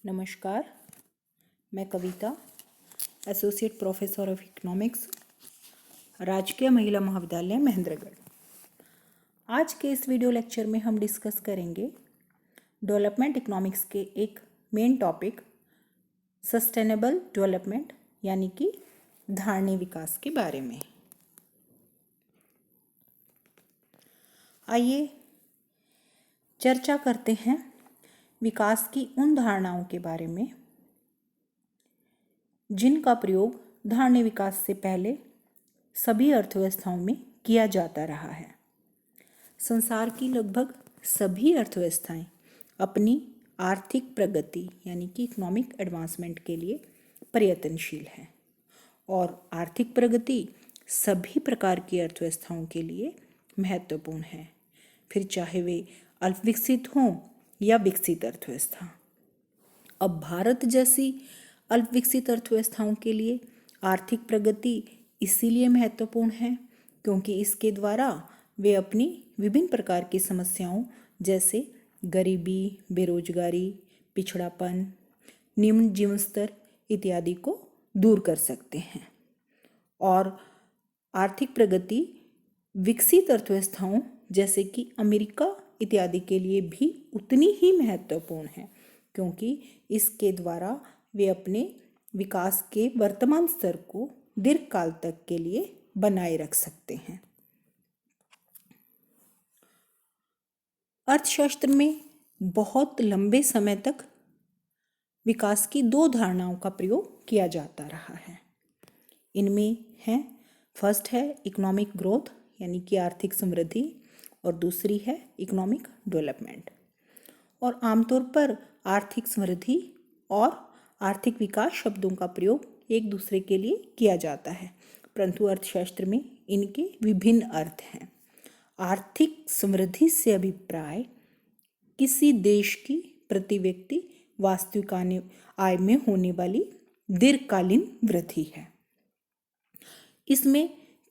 नमस्कार, मैं कविता, associate professor of economics, राजकीय महिला महाविद्यालय महेंद्रगढ़। आज के इस वीडियो लेक्चर में हम डिस्कस करेंगे डेवलपमेंट इकोनॉमिक्स के एक मेन टॉपिक सस्टेनेबल डेवलपमेंट यानी कि धारणीय विकास के बारे में। आइए चर्चा करते हैं विकास की उन धारणाओं के बारे में जिनका प्रयोग धारणीय विकास से पहले सभी अर्थव्यवस्थाओं में किया जाता रहा है। संसार की लगभग सभी अर्थव्यवस्थाएं अपनी आर्थिक प्रगति यानी कि इकोनॉमिक एडवांसमेंट के लिए प्रयत्नशील हैं और आर्थिक प्रगति सभी प्रकार की अर्थव्यवस्थाओं के लिए महत्वपूर्ण है, फिर चाहे वे अल्प विकसित हों या विकसित अर्थव्यवस्था। अब भारत जैसी अल्प विकसित अर्थव्यवस्थाओं के लिए आर्थिक प्रगति इसीलिए महत्वपूर्ण है क्योंकि इसके द्वारा वे अपनी विभिन्न प्रकार की समस्याओं जैसे गरीबी, बेरोजगारी, पिछड़ापन, निम्न जीवन स्तर इत्यादि को दूर कर सकते हैं। और आर्थिक प्रगति विकसित अर्थव्यवस्थाओं जैसे कि अमेरिका इत्यादि के लिए भी उतनी ही महत्वपूर्ण है क्योंकि इसके द्वारा वे अपने विकास के वर्तमान स्तर को दीर्घकाल तक के लिए बनाए रख सकते हैं। अर्थशास्त्र में बहुत लंबे समय तक विकास की दो धारणाओं का प्रयोग किया जाता रहा है। इनमें है फर्स्ट है इकोनॉमिक ग्रोथ यानी कि आर्थिक समृद्धि और दूसरी है इकोनॉमिक डेवलपमेंट। और आमतौर पर आर्थिक समृद्धि और आर्थिक विकास शब्दों का प्रयोग एक दूसरे के लिए किया जाता है, परंतु अर्थशास्त्र में इनके विभिन्न अर्थ हैं। आर्थिक समृद्धि से अभिप्राय किसी देश की प्रति व्यक्ति वास्तविक आय में होने वाली दीर्घकालीन वृद्धि है। इसमें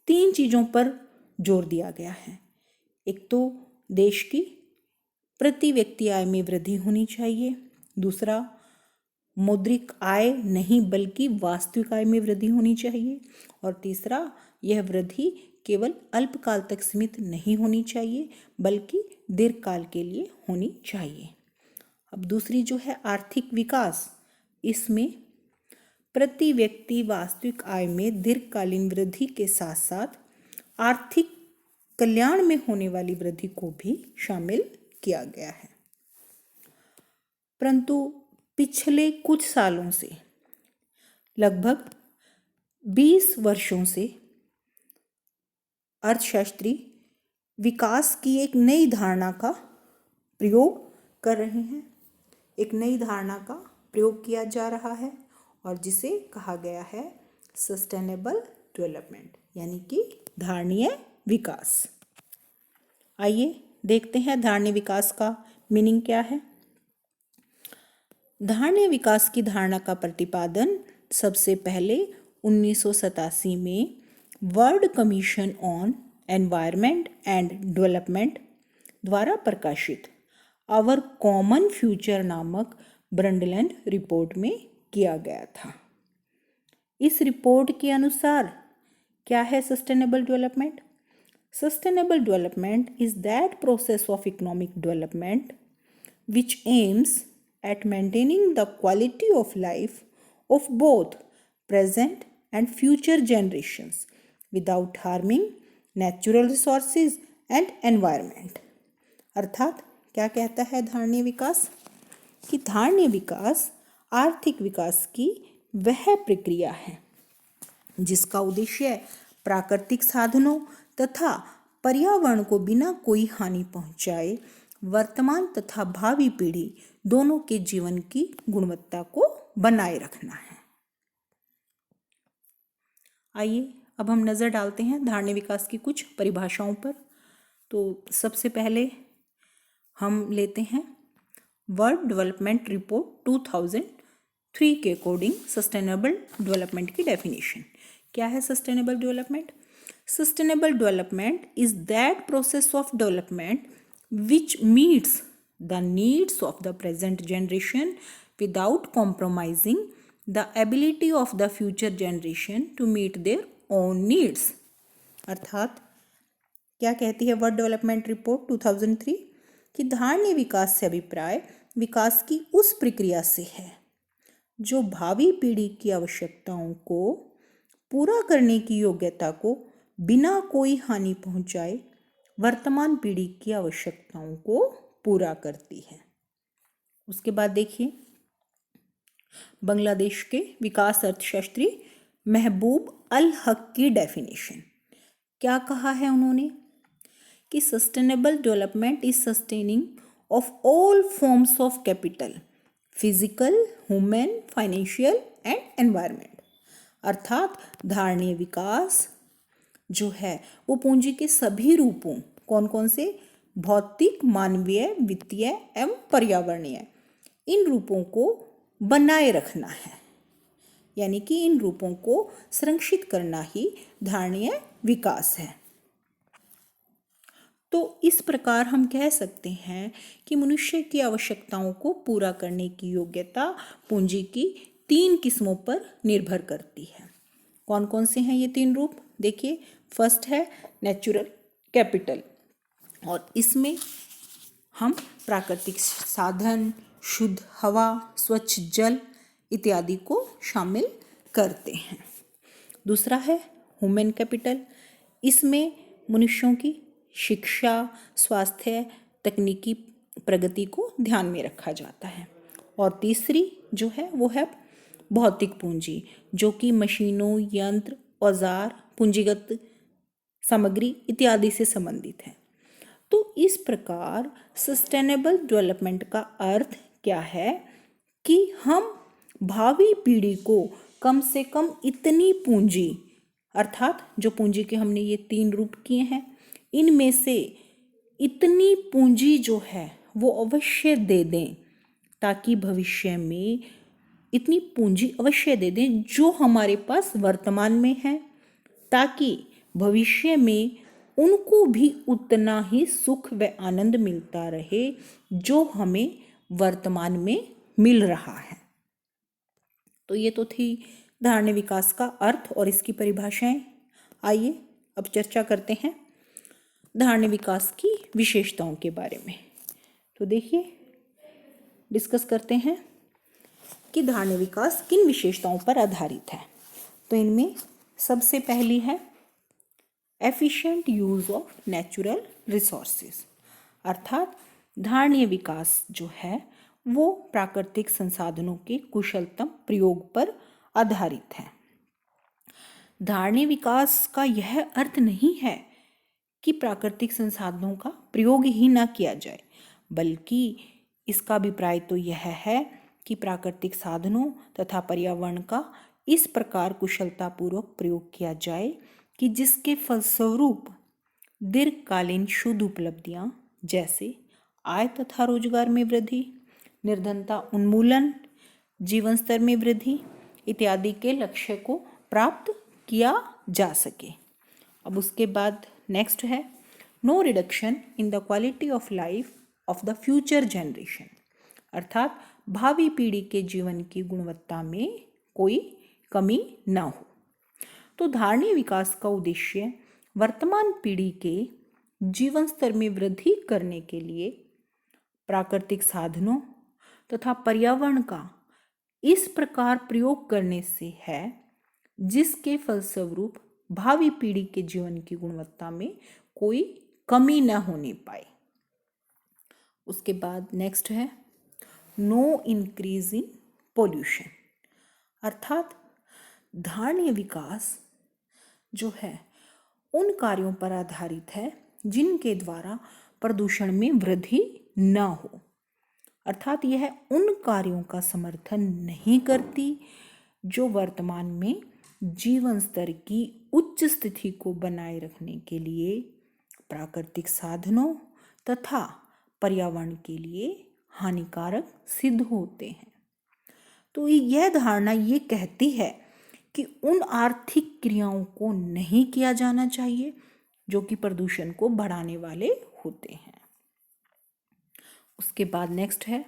तीन चीजों पर जोर दिया गया है। एक तो देश की प्रति व्यक्ति आय में वृद्धि होनी चाहिए, दूसरा मौद्रिक आय नहीं बल्कि वास्तविक आय में वृद्धि होनी चाहिए और तीसरा यह वृद्धि केवल अल्पकाल तक सीमित नहीं होनी चाहिए बल्कि दीर्घकाल के लिए होनी चाहिए। अब दूसरी जो है आर्थिक विकास, इसमें प्रति व्यक्ति वास्तविक आय में दीर्घकालीन वृद्धि के साथ साथ आर्थिक कल्याण में होने वाली वृद्धि को भी शामिल किया गया है। परंतु पिछले कुछ सालों से लगभग 20 वर्षों से अर्थशास्त्री विकास की एक नई धारणा का प्रयोग कर रहे हैं। एक नई धारणा का प्रयोग किया जा रहा है और जिसे कहा गया है सस्टेनेबल डेवलपमेंट यानी कि धारणीय विकास। आइए देखते हैं धारणीय विकास का मीनिंग क्या है। धारणीय विकास की धारणा का प्रतिपादन सबसे पहले 1987 में world commission on environment and development द्वारा प्रकाशित आवर कॉमन फ्यूचर नामक ब्रंडलैंड रिपोर्ट में किया गया था। इस रिपोर्ट के अनुसार क्या है sustainable development? Sustainable development is that process of economic development which aims at maintaining the quality of life of both present and future generations without harming natural resources and environment। अर्थात क्या कहता है धारणीय विकास? कि धारणीय विकास आर्थिक विकास की वह प्रक्रिया है जिसका उद्देश्य प्राकृतिक साधनों तथा पर्यावरण को बिना कोई हानि पहुंचाए वर्तमान तथा भावी पीढ़ी दोनों के जीवन की गुणवत्ता को बनाए रखना है। आइए अब हम नजर डालते हैं धारणीय विकास की कुछ परिभाषाओं पर। तो सबसे पहले हम लेते हैं वर्ल्ड डेवलपमेंट रिपोर्ट 2003 के अकॉर्डिंग सस्टेनेबल डेवलपमेंट की डेफिनेशन। क्या है sustainable development? Sustainable development is that process of development which meets the needs of the present generation without compromising the ability of the future generation to meet their own needs। अर्थात क्या कहती है world development report 2003 कि धारणीय विकास से अभिप्राय विकास की उस प्रक्रिया से है जो भावी पीढ़ी की आवश्यकताओं को पूरा करने की योग्यता को बिना कोई हानि पहुंचाए वर्तमान पीढ़ी की आवश्यकताओं को पूरा करती है। उसके बाद देखिए बांग्लादेश के विकास अर्थशास्त्री महबूब अल हक की डेफिनेशन क्या कहा है उन्होंने कि sustainable development is sustaining of all forms of capital, physical, human, financial and environment. अर्थात धारणीय विकास जो है वो पूंजी के सभी रूपों, कौन कौन से, भौतिक, मानवीय, वित्तीय एवं पर्यावरणीय, इन रूपों को बनाए रखना है, यानी कि इन रूपों को संरक्षित करना ही धारणीय विकास है। तो इस प्रकार हम कह सकते हैं कि मनुष्य की आवश्यकताओं को पूरा करने की योग्यता पूंजी की 3 किस्मों पर निर्भर करती है। कौन कौन से हैं ये 3 रूप? देखिए, फर्स्ट है नेचुरल कैपिटल, और इसमें हम प्राकृतिक साधन, शुद्ध हवा, स्वच्छ जल इत्यादि को शामिल करते हैं। दूसरा है ह्यूमन कैपिटल, इसमें मनुष्यों की शिक्षा, स्वास्थ्य, तकनीकी प्रगति को ध्यान में रखा जाता है। और तीसरी जो है वो है भौतिक पूंजी, जो कि मशीनों, यंत्र, औजार, पूंजीगत सामग्री इत्यादि से संबंधित है। तो इस प्रकार सस्टेनेबल डेवलपमेंट का अर्थ क्या है कि हम भावी पीढ़ी को कम से कम इतनी पूंजी, अर्थात जो पूंजी के हमने ये 3 रूप किए हैं, इनमें से इतनी पूंजी जो है वो अवश्य दे दें, ताकि भविष्य में इतनी पूंजी अवश्य दे दें जो हमारे पास वर्तमान में है, ताकि भविष्य में उनको भी उतना ही सुख व आनंद मिलता रहे जो हमें वर्तमान में मिल रहा है। तो ये तो थी धारणीय विकास का अर्थ और इसकी परिभाषाएं। आइए अब चर्चा करते हैं धारणीय विकास की विशेषताओं के बारे में। तो देखिए, डिस्कस करते हैं कि धारणीय विकास किन विशेषताओं पर आधारित है। तो इनमें सबसे पहली है efficient use of natural resources, अर्थात धारणीय विकास जो है वो प्राकृतिक संसाधनों के कुशलतम प्रयोग पर आधारित है। धारणीय विकास का यह अर्थ नहीं है कि प्राकृतिक संसाधनों का प्रयोग ही ना किया जाए, बल्कि इसका अभिप्राय तो यह है कि प्राकृतिक साधनों तथा पर्यावरण का इस प्रकार कुशलतापूर्वक प्रयोग किया जाए कि जिसके फलस्वरूप दीर्घकालीन शुद्ध उपलब्धियां जैसे आय तथा रोजगार में वृद्धि, निर्धनता उन्मूलन, जीवन स्तर में वृद्धि इत्यादि के लक्ष्य को प्राप्त किया जा सके। अब उसके बाद नेक्स्ट है no reduction in the quality of life of the future generation, अर्थात भावी पीढ़ी के जीवन की गुणवत्ता में कोई कमी ना हो। तो धारणीय विकास का उद्देश्य वर्तमान पीढ़ी के जीवन स्तर में वृद्धि करने के लिए प्राकृतिक साधनों तथा पर्यावरण का इस प्रकार प्रयोग करने से है जिसके फलस्वरूप भावी पीढ़ी के जीवन की गुणवत्ता में कोई कमी न होने पाए। उसके बाद नेक्स्ट है नो इंक्रीज इन पोल्यूशन, अर्थात धारणीय विकास जो है उन कार्यों पर आधारित है जिनके द्वारा प्रदूषण में वृद्धि न हो, अर्थात यह उन कार्यों का समर्थन नहीं करती जो वर्तमान में जीवन स्तर की उच्च स्थिति को बनाए रखने के लिए प्राकृतिक साधनों तथा पर्यावरण के लिए हानिकारक सिद्ध होते हैं। तो यह धारणा ये कहती है कि उन आर्थिक क्रियाओं को नहीं किया जाना चाहिए जो कि प्रदूषण को बढ़ाने वाले होते हैं। उसके बाद नेक्स्ट है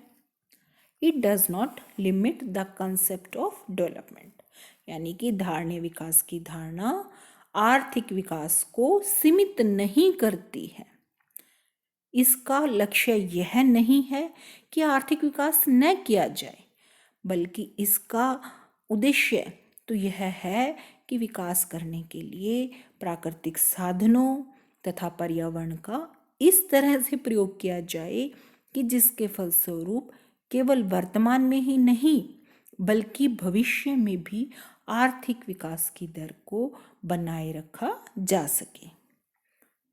it does not limit the concept of development, यानी कि धारणीय विकास की धारणा आर्थिक विकास को सीमित नहीं करती है। इसका लक्ष्य यह नहीं है कि आर्थिक विकास न किया जाए, बल्कि इसका उद्देश्य तो यह है कि विकास करने के लिए प्राकृतिक साधनों तथा पर्यावरण का इस तरह से प्रयोग किया जाए कि जिसके फलस्वरूप केवल वर्तमान में ही नहीं बल्कि भविष्य में भी आर्थिक विकास की दर को बनाए रखा जा सके।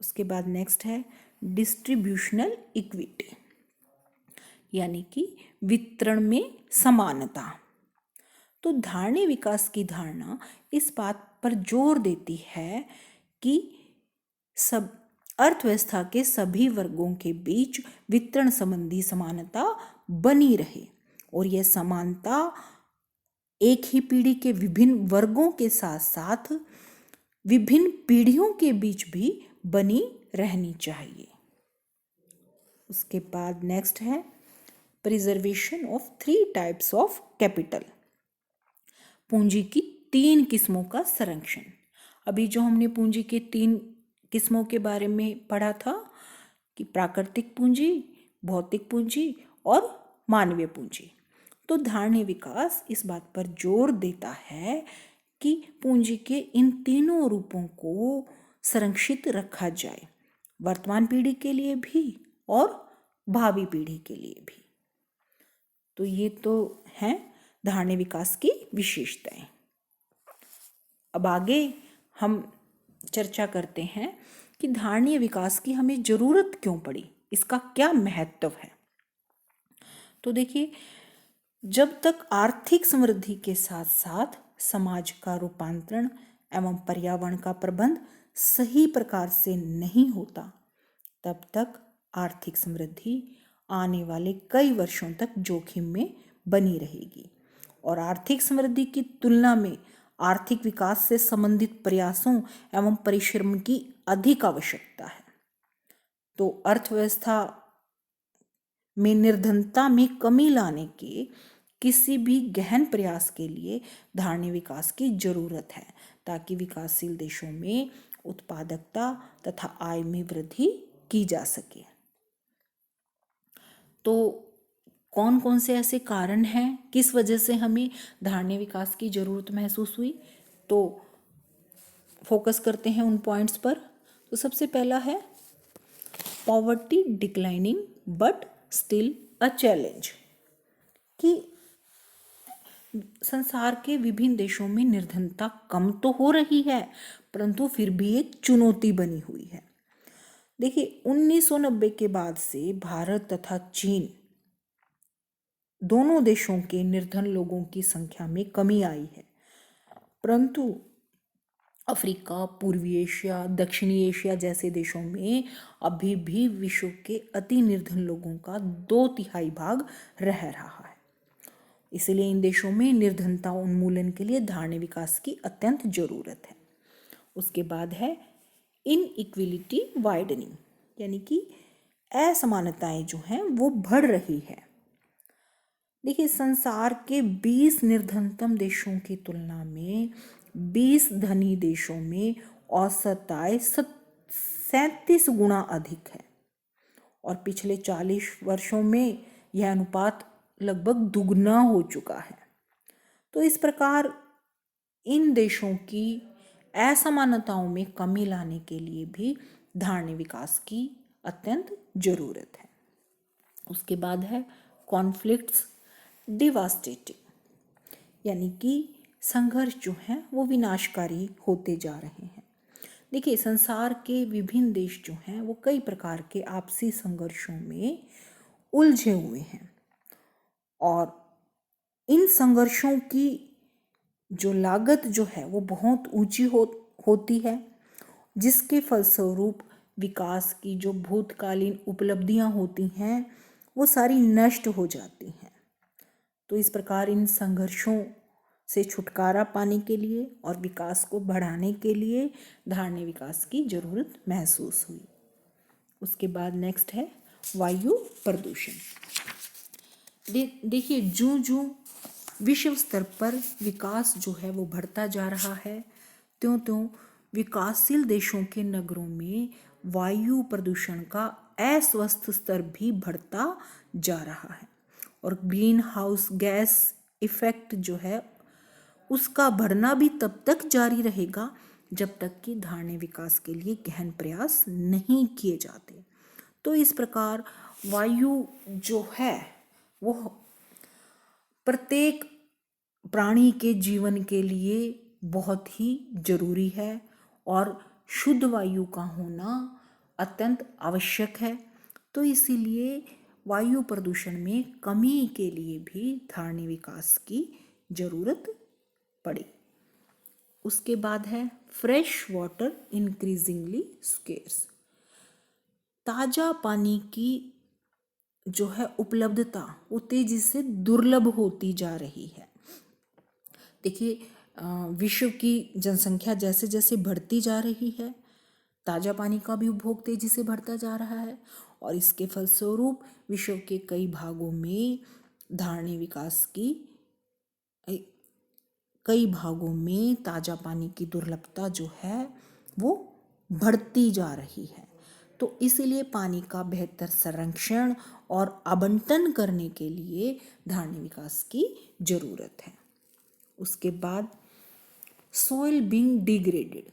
उसके बाद नेक्स्ट है डिस्ट्रीब्यूशनल इक्विटी, यानी कि वितरण में समानता। तो धारणीय विकास की धारणा इस बात पर जोर देती है कि सब अर्थव्यवस्था के सभी वर्गों के बीच वितरण संबंधी समानता बनी रहे और यह समानता एक ही पीढ़ी के विभिन्न वर्गों के साथ साथ विभिन्न पीढ़ियों के बीच भी बनी रहनी चाहिए। उसके बाद नेक्स्ट है preservation of 3 types of capital, पूंजी की 3 किस्मों का संरक्षण। अभी जो हमने पूंजी के 3 किस्मों के बारे में पढ़ा था कि प्राकृतिक पूंजी, भौतिक पूंजी और मानवीय पूंजी, तो धारणीय विकास इस बात पर जोर देता है कि पूंजी के इन तीनों रूपों को संरक्षित रखा जाए, वर्तमान पीढ़ी के लिए भी और भावी पीढ़ी के लिए भी। तो ये तो हैं धारणीय विकास की विशेषताएं। अब आगे हम चर्चा करते हैं कि धारणीय विकास की हमें जरूरत क्यों पड़ी, इसका क्या महत्व है। तो देखिए, जब तक आर्थिक समृद्धि के साथ साथ समाज का रूपांतरण एवं पर्यावरण का प्रबंध सही प्रकार से नहीं होता, तब तक आर्थिक समृद्धि आने वाले कई वर्षों तक जोखिम में बनी रहेगी और आर्थिक समृद्धि की तुलना में आर्थिक विकास से संबंधित प्रयासों एवं परिश्रम की अधिक आवश्यकता है। तो अर्थव्यवस्था में निर्धनता में कमी लाने के किसी भी गहन प्रयास के लिए धारणीय विकास की जरूरत है, ताकि विकासशील देशों में उत्पादकता तथा आय में वृद्धि की जा सके। तो कौन कौन से ऐसे कारण हैं किस वजह से हमें धारणीय विकास की जरूरत महसूस हुई, तो फोकस करते हैं उन पॉइंट्स पर। तो सबसे पहला है poverty declining but still a challenge, कि संसार के विभिन्न देशों में निर्धनता कम तो हो रही है परंतु फिर भी एक चुनौती बनी हुई है। देखिए, 1990 के बाद से भारत तथा चीन दोनों देशों के निर्धन लोगों की संख्या में कमी आई है, परंतु अफ्रीका, पूर्वी एशिया, दक्षिणी एशिया जैसे देशों में अभी भी विश्व के अति निर्धन लोगों का 2/3 भाग रह रहा है। इसलिए इन देशों में निर्धनता उन्मूलन के लिए धारणीय विकास की अत्यंत जरूरत है। उसके बाद है इनइक्विलिटी वाइडनिंग, यानी कि असमानताएं जो हैं वो बढ़ रही है। देखिए, संसार के 20 निर्धनतम देशों की तुलना में 20 धनी देशों में औसत आय 37 गुना अधिक है और पिछले 40 वर्षों में यह अनुपात लगभग दुगना हो चुका है। तो इस प्रकार इन देशों की असमानताओं में कमी लाने के लिए भी धारणीय विकास की अत्यंत जरूरत है। उसके बाद है कॉन्फ्लिक्ट्स डिवास्टेटिंग, यानी कि संघर्ष जो हैं वो विनाशकारी होते जा रहे हैं। देखिए, संसार के विभिन्न देश जो हैं वो कई प्रकार के आपसी संघर्षों में उलझे हुए हैं और इन संघर्षों की जो लागत जो है वो बहुत ऊंची होती है, जिसके फलस्वरूप विकास की जो भूतकालीन उपलब्धियां होती हैं वो सारी नष्ट हो जाती हैं। तो इस प्रकार इन संघर्षों से छुटकारा पाने के लिए और विकास को बढ़ाने के लिए धारणीय विकास की जरूरत महसूस हुई। उसके बाद नेक्स्ट है वायु प्रदूषण। देखिए, जो जो विश्व स्तर पर विकास जो है वो बढ़ता जा रहा है, त्यों त्यों विकासशील देशों के नगरों में वायु प्रदूषण का अस्वस्थ स्तर भी बढ़ता जा रहा है। और ग्रीन हाउस गैस इफेक्ट जो है उसका बढ़ना भी तब तक जारी रहेगा जब तक कि धारणीय विकास के लिए गहन प्रयास नहीं किए जाते। तो इस प्रकार वायु जो है वो प्रत्येक प्राणी के जीवन के लिए बहुत ही जरूरी है और शुद्ध वायु का होना अत्यंत आवश्यक है। तो इसीलिए वायु प्रदूषण में कमी के लिए भी धारणीय विकास की जरूरत पड़ी। उसके बाद है फ्रेश वाटर इंक्रीजिंगली स्केर्स। ताजा पानी की जो है उपलब्धता वो तेजी से दुर्लभ होती जा रही है। देखिए, विश्व की जनसंख्या जैसे जैसे बढ़ती जा रही है, ताजा पानी का भी उपभोग तेजी से बढ़ता जा रहा है और इसके फलस्वरूप विश्व के कई भागों में धारणीय विकास की कई भागों में ताजा पानी की दुर्लभता जो है वो बढ़ती जा रही है। तो इसीलिए पानी का बेहतर संरक्षण और आवंटन करने के लिए धारणीय विकास की जरूरत है। उसके बाद सॉइल बीइंग डिग्रेडेड,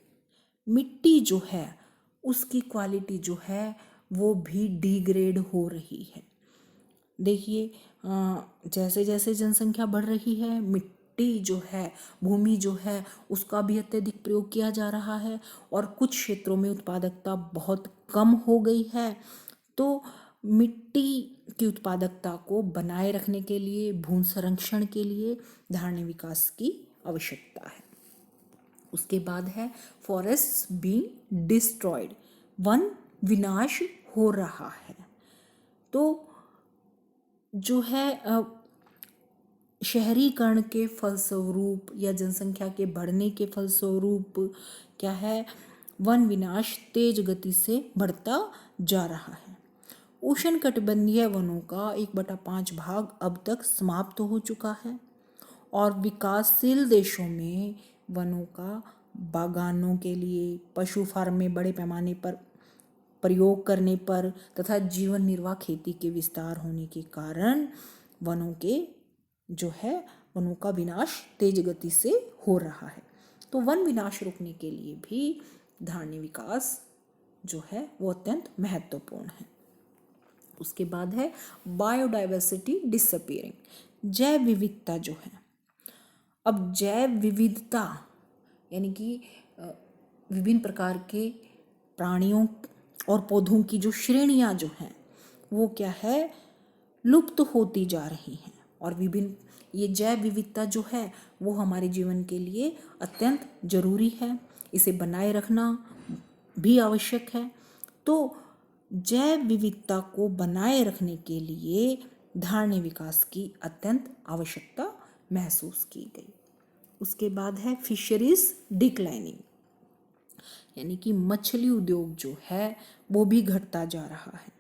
मिट्टी जो है उसकी क्वालिटी जो है वो भी डिग्रेड हो रही है। देखिए, जैसे जैसे जनसंख्या बढ़ रही है, मिट्टी जो है, भूमि जो है उसका भी अत्यधिक प्रयोग किया जा रहा है और कुछ क्षेत्रों में उत्पादकता बहुत कम हो गई है। तो मिट्टी की उत्पादकता को बनाए रखने के लिए, भू संरक्षण के लिए धारणीय विकास की आवश्यकता है। उसके बाद है फॉरेस्ट बीइंग डिस्ट्रॉयड, वन विनाश हो रहा है। तो जो है शहरीकरण के फलस्वरूप या जनसंख्या के बढ़ने के फलस्वरूप क्या है, वन विनाश तेज गति से बढ़ता जा रहा है। उष्णकटिबंधीय वनों का 1/5 भाग अब तक समाप्त हो चुका है और विकासशील देशों में वनों का बागानों के लिए, पशु फार्म में बड़े पैमाने पर प्रयोग करने पर तथा जीवन निर्वाह खेती के विस्तार होने के कारण वनों के जो है वनों का विनाश तेज गति से हो रहा है। तो वन विनाश रोकने के लिए भी धारणीय विकास जो है वो अत्यंत महत्वपूर्ण है। उसके बाद है बायोडाइवर्सिटी डिसअपीयरिंग, जैव विविधता जो है। अब जैव विविधता यानी कि विभिन्न प्रकार के प्राणियों और पौधों की जो श्रेणियां जो हैं वो क्या है, लुप्त होती जा रही हैं और विभिन्न ये जैव विविधता जो है वो हमारे जीवन के लिए अत्यंत जरूरी है, इसे बनाए रखना भी आवश्यक है। तो जैव विविधता को बनाए रखने के लिए धारणीय विकास की अत्यंत आवश्यकता महसूस की गई। उसके बाद है फिशरीज डिक्लाइनिंग, यानी कि मछली उद्योग जो है वो भी घटता जा रहा है।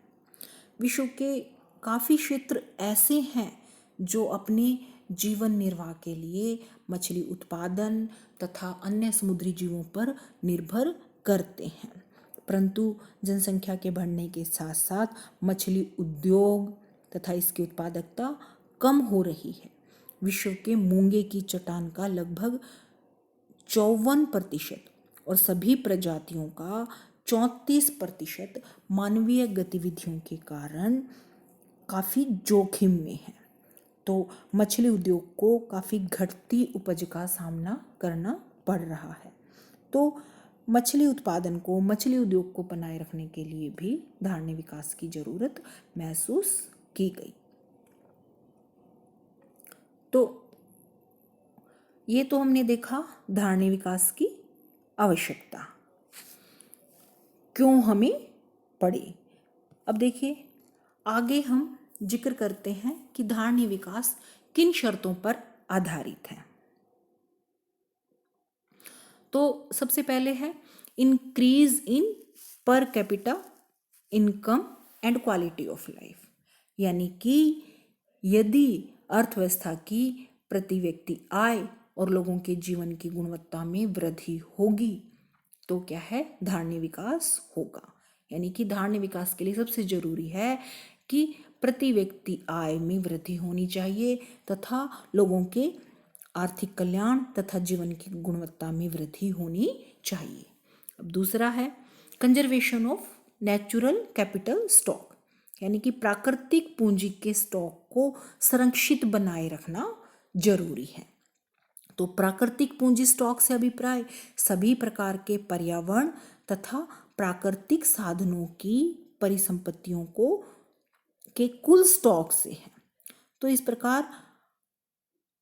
विश्व के काफ़ी क्षेत्र ऐसे हैं जो अपने जीवन निर्वाह के लिए मछली उत्पादन तथा अन्य समुद्री जीवों पर निर्भर करते हैं, परंतु जनसंख्या के बढ़ने के साथ साथ मछली उद्योग तथा इसकी उत्पादकता कम हो रही है। विश्व के मूंगे की चट्टान का लगभग 54% और सभी प्रजातियों का 34% मानवीय गतिविधियों के कारण काफ़ी जोखिम में है। तो मछली उद्योग को काफ़ी घटती उपज का सामना करना पड़ रहा है। तो मछली उत्पादन को, मछली उद्योग को बनाए रखने के लिए भी धारणीय विकास की जरूरत महसूस की गई। तो ये तो हमने देखा धारणीय विकास की आवश्यकता क्यों हमें पड़ी। अब देखिए, आगे हम जिक्र करते हैं कि धारणीय विकास किन शर्तों पर आधारित है। तो सबसे पहले है increase in per capita income and quality of life, यानी कि यदि अर्थव्यवस्था की प्रति व्यक्ति आय और लोगों के जीवन की गुणवत्ता में वृद्धि होगी तो क्या है, धारणीय विकास होगा। यानी कि धारणीय विकास के लिए सबसे जरूरी है कि प्रति व्यक्ति आय में वृद्धि होनी चाहिए तथा लोगों के आर्थिक कल्याण तथा जीवन की गुणवत्ता में वृद्धि होनी चाहिए। अब दूसरा है conservation of natural capital stock, यानी कि प्राकृतिक पूंजी के स्टॉक को संरक्षित बनाए रखना जरूरी है। तो प्राकृतिक पूंजी स्टॉक से अभिप्राय सभी प्रकार के पर्यावरण तथा प्राकृतिक साधनों की परिसंपत्तियों को के कुल स्टॉक से है। तो इस प्रकार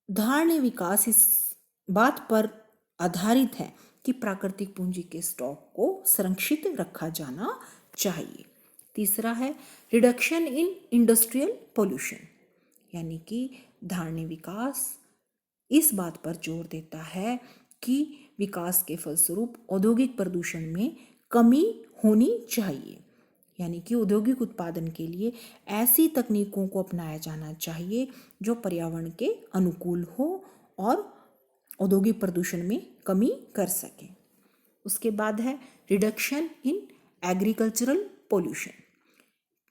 धारणीय विकास इस बात पर आधारित है कि प्राकृतिक पूंजी के स्टॉक को संरक्षित रखा जाना चाहिए। तीसरा है रिडक्शन इन इंडस्ट्रियल पोल्यूशन, यानी कि धारणीय विकास इस बात पर जोर देता है कि विकास के फलस्वरूप औद्योगिक प्रदूषण में कमी होनी चाहिए। यानी कि औद्योगिक उत्पादन के लिए ऐसी तकनीकों को अपनाया जाना चाहिए जो पर्यावरण के अनुकूल हो और औद्योगिक प्रदूषण में कमी कर सके। उसके बाद है रिडक्शन इन एग्रीकल्चरल पोल्यूशन,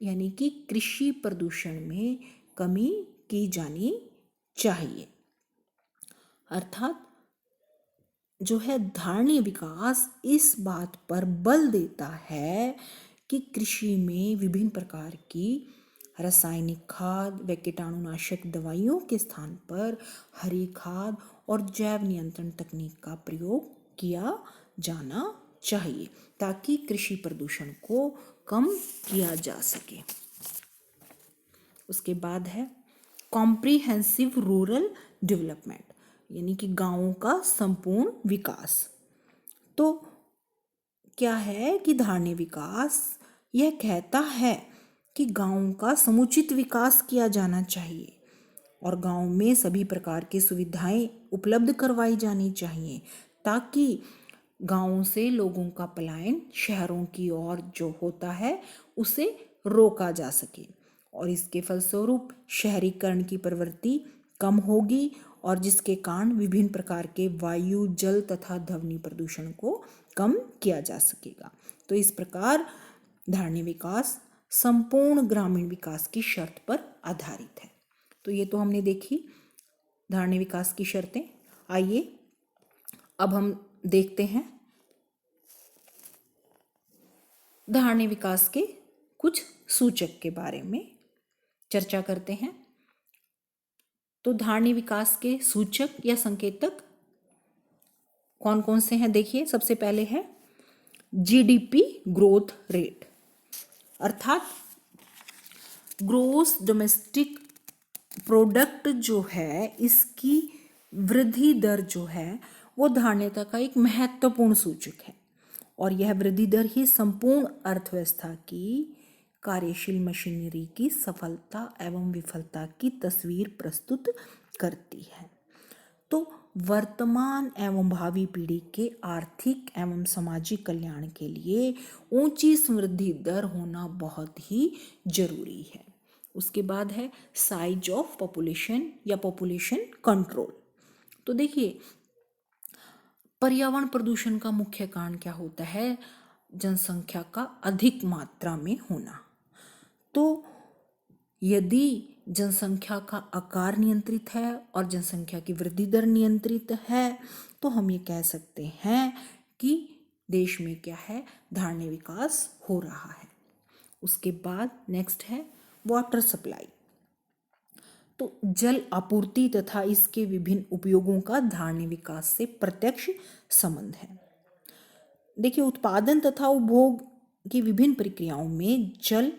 यानी कि कृषि प्रदूषण में कमी की जानी चाहिए। अर्थात जो है धारणीय विकास इस बात पर बल देता है कि कृषि में विभिन्न प्रकार की रासायनिक खाद व कीटाणुनाशक दवाइयों के स्थान पर हरी खाद और जैव नियंत्रण तकनीक का प्रयोग किया जाना चाहिए ताकि कृषि प्रदूषण को कम किया जा सके। उसके बाद है कॉम्प्रिहेंसिव रूरल डेवलपमेंट, यानी कि गांवों का संपूर्ण विकास। तो क्या है कि धारणीय विकास यह कहता है कि गांवों का समुचित विकास किया जाना चाहिए और गांव में सभी प्रकार की सुविधाएं उपलब्ध करवाई जानी चाहिए ताकि गांवों से लोगों का पलायन शहरों की ओर जो होता है उसे रोका जा सके और इसके फलस्वरूप शहरीकरण की प्रवृत्ति कम होगी और जिसके कारण विभिन्न प्रकार के वायु, जल तथा ध्वनि प्रदूषण को कम किया जा सकेगा। तो इस प्रकार धारणीय विकास संपूर्ण ग्रामीण विकास की शर्त पर आधारित है। तो ये तो हमने देखी धारणीय विकास की शर्तें। आइए अब हम देखते हैं धारणीय विकास के कुछ सूचक के बारे में चर्चा करते हैं। तो धारणीय विकास के सूचक या संकेतक कौन कौन से हैं, देखिए। सबसे पहले है जीडीपी ग्रोथ रेट, अर्थात ग्रोस डोमेस्टिक प्रोडक्ट जो है इसकी वृद्धि दर जो है वो धारणीयता का एक महत्वपूर्ण सूचक है और यह वृद्धि दर ही संपूर्ण अर्थव्यवस्था की कार्यशील मशीनरी की सफलता एवं विफलता की तस्वीर प्रस्तुत करती है। तो वर्तमान एवं भावी पीढ़ी के आर्थिक एवं सामाजिक कल्याण के लिए ऊंची समृद्धि दर होना बहुत ही जरूरी है। उसके बाद है साइज ऑफ पॉपुलेशन या पॉपुलेशन कंट्रोल। तो देखिए पर्यावरण प्रदूषण का मुख्य कारण क्या होता है, जनसंख्या का अधिक मात्रा में होना। तो यदि जनसंख्या का आकार नियंत्रित है और जनसंख्या की वृद्धि दर नियंत्रित है तो हम ये कह सकते हैं कि देश में क्या है, धारणीय विकास हो रहा है। उसके बाद नेक्स्ट है वाटर सप्लाई। तो जल आपूर्ति तथा इसके विभिन्न उपयोगों का धारणीय विकास से प्रत्यक्ष संबंध है। देखिए उत्पादन तथा उपभोग की विभिन्न प्रक्रियाओं में जल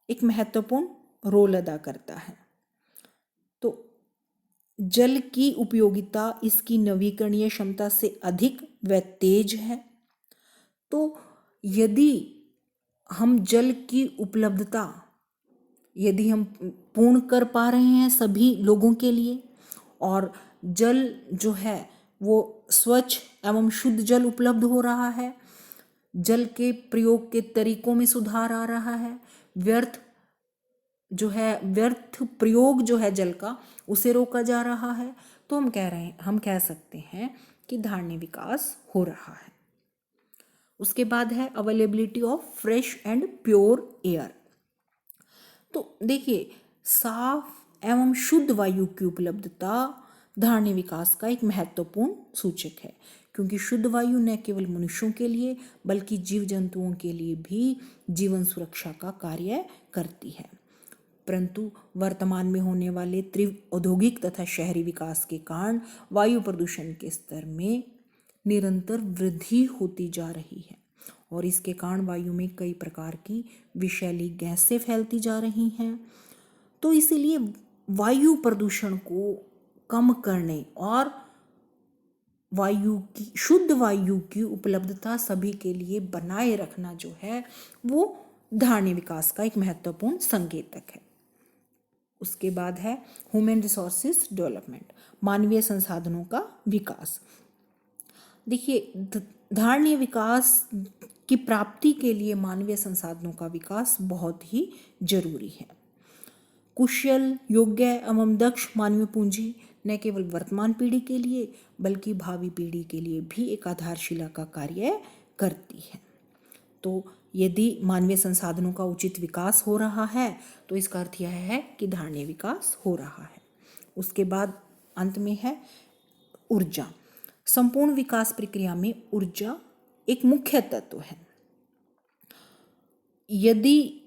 एक महत्वपूर्ण रोल अदा करता है। तो जल की उपयोगिता इसकी नवीकरणीय क्षमता से अधिक व तेज है। तो यदि हम जल की उपलब्धता यदि हम पूर्ण कर पा रहे हैं सभी लोगों के लिए और जल जो है वो स्वच्छ एवं शुद्ध जल उपलब्ध हो रहा है, जल के प्रयोग के तरीकों में सुधार आ रहा है, व्यर्थ जो है व्यर्थ प्रयोग जो है जल का उसे रोका जा रहा है, तो हम कह सकते हैं कि धारणीय विकास हो रहा है। उसके बाद है availability of fresh and pure air. तो देखिए, साफ एवं शुद्ध वायु की उपलब्धता धारणीय विकास का एक महत्वपूर्ण सूचक है, क्योंकि शुद्ध वायु न केवल मनुष्यों के लिए बल्कि जीव जंतुओं के लिए भी जीवन सुरक्षा का कार्य करती है। परंतु वर्तमान में होने वाले तीव्र औद्योगिक तथा शहरी विकास के कारण वायु प्रदूषण के स्तर में निरंतर वृद्धि होती जा रही है और इसके कारण वायु में कई प्रकार की विषैली गैसें फैलती जा रही हैं। तो इसीलिए वायु प्रदूषण को कम करने और शुद्ध वायु की उपलब्धता सभी के लिए बनाए रखना जो है वो धारणीय विकास का एक महत्वपूर्ण संकेतक है। उसके बाद है ह्यूमन रिसोर्सेज डेवलपमेंट, मानवीय संसाधनों का विकास। देखिए, धारणीय विकास की प्राप्ति के लिए मानवीय संसाधनों का विकास बहुत ही जरूरी है। कुशल, योग्य एवं दक्ष मानवीय पूंजी न केवल वर्तमान पीढ़ी के लिए बल्कि भावी पीढ़ी के लिए भी एक आधारशिला का कार्य करती है। तो यदि मानवीय संसाधनों का उचित विकास हो रहा है तो इसका अर्थ यह है कि धारणीय विकास हो रहा है। उसके बाद अंत में है ऊर्जा। संपूर्ण विकास प्रक्रिया में ऊर्जा एक मुख्य तत्व है। यदि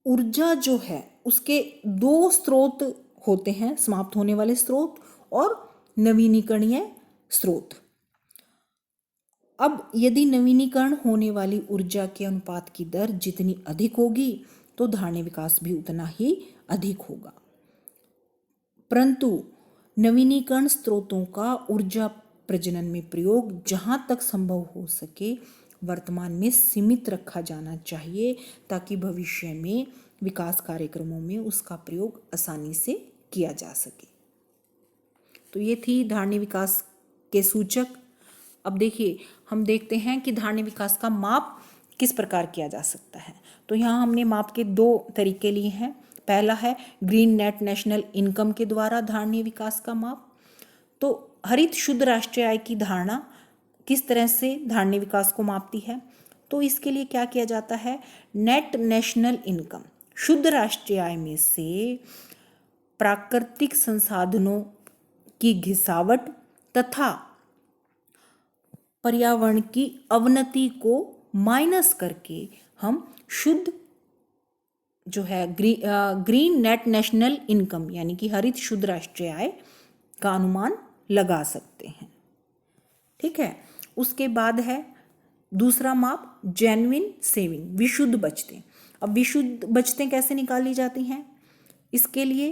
ऊर्जा जो है उसके दो स्रोत होते हैं, समाप्त होने वाले स्रोत और नवीनीकरणीय स्रोत। अब यदि नवीनीकरण होने वाली ऊर्जा के अनुपात की दर जितनी अधिक होगी तो धारणीय विकास भी उतना ही अधिक होगा। परंतु नवीनीकरण स्रोतों का ऊर्जा प्रजनन में प्रयोग जहां तक संभव हो सके वर्तमान में सीमित रखा जाना चाहिए, ताकि भविष्य में विकास कार्यक्रमों में उसका प्रयोग आसानी से किया जा सके। तो ये थी धारणीय विकास के सूचक। अब देखिए, हम देखते हैं कि धारणीय विकास का माप किस प्रकार किया जा सकता है। तो यहाँ हमने माप के दो तरीके लिए हैं। पहला है ग्रीन नेट नेशनल इनकम के द्वारा धारणीय विकास का माप। तो हरित शुद्ध राष्ट्रीय आय की धारणा किस तरह से धारणीय विकास को मापती है, तो इसके लिए क्या किया जाता है, नेट नेशनल इनकम शुद्ध राष्ट्रीय आय में से प्राकृतिक संसाधनों की घिसावट तथा पर्यावरण की अवनति को माइनस करके हम शुद्ध जो है ग्रीन नेट नेशनल इनकम यानी कि हरित शुद्ध राष्ट्रीय आय का अनुमान लगा सकते हैं। ठीक है। उसके बाद है दूसरा माप जेन्युइन सेविंग, विशुद्ध बचतें। अब विशुद्ध बचतें कैसे निकाली जाती हैं, इसके लिए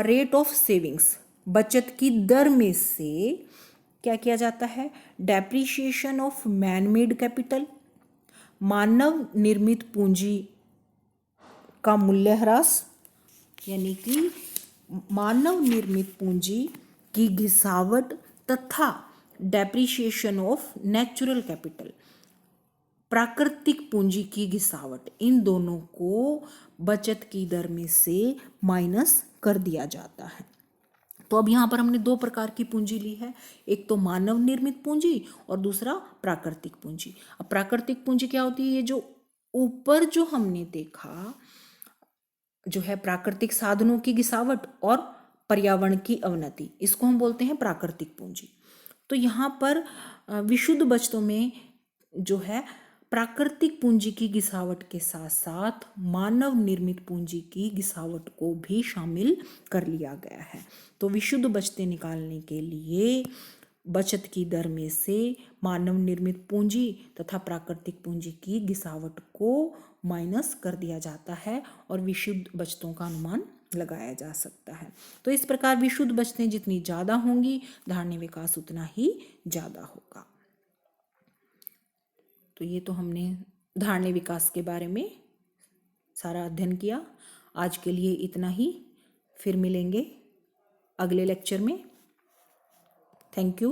रेट ऑफ सेविंग्स बचत की दर में से क्या किया जाता है, depreciation of man made capital, मानव निर्मित पूंजी का मूल्यह्रास यानी कि मानव निर्मित पूंजी की घिसावट तथा डेप्रिसिएशन ऑफ नेचुरल कैपिटल प्राकृतिक पूंजी की घिसावट, इन दोनों को बचत की दर में से माइनस कर दिया जाता है। तो अब यहाँ पर हमने दो प्रकार की पूंजी ली है, एक तो मानव निर्मित पूंजी और दूसरा प्राकृतिक पूंजी। अब प्राकृतिक पूंजी क्या होती है, ये जो ऊपर जो हमने देखा जो है प्राकृतिक साधनों की घिसावट और पर्यावरण की अवनति, इसको हम बोलते हैं प्राकृतिक पूंजी। तो यहाँ पर विशुद्ध बचतों में जो है प्राकृतिक पूंजी की घिसावट के साथ साथ मानव निर्मित पूंजी की घिसावट को भी शामिल कर लिया गया है। तो विशुद्ध बचतें निकालने के लिए बचत की दर में से मानव निर्मित पूंजी तथा प्राकृतिक पूंजी की घिसावट को माइनस कर दिया जाता है और विशुद्ध बचतों का अनुमान लगाया जा सकता है। तो इस प्रकार विशुद्ध बचतें जितनी ज़्यादा होंगी धारणीय विकास उतना ही ज़्यादा होगा। तो ये तो हमने धारणीय विकास के बारे में सारा अध्ययन किया। आज के लिए इतना ही, फिर मिलेंगे अगले लेक्चर में। Thank you.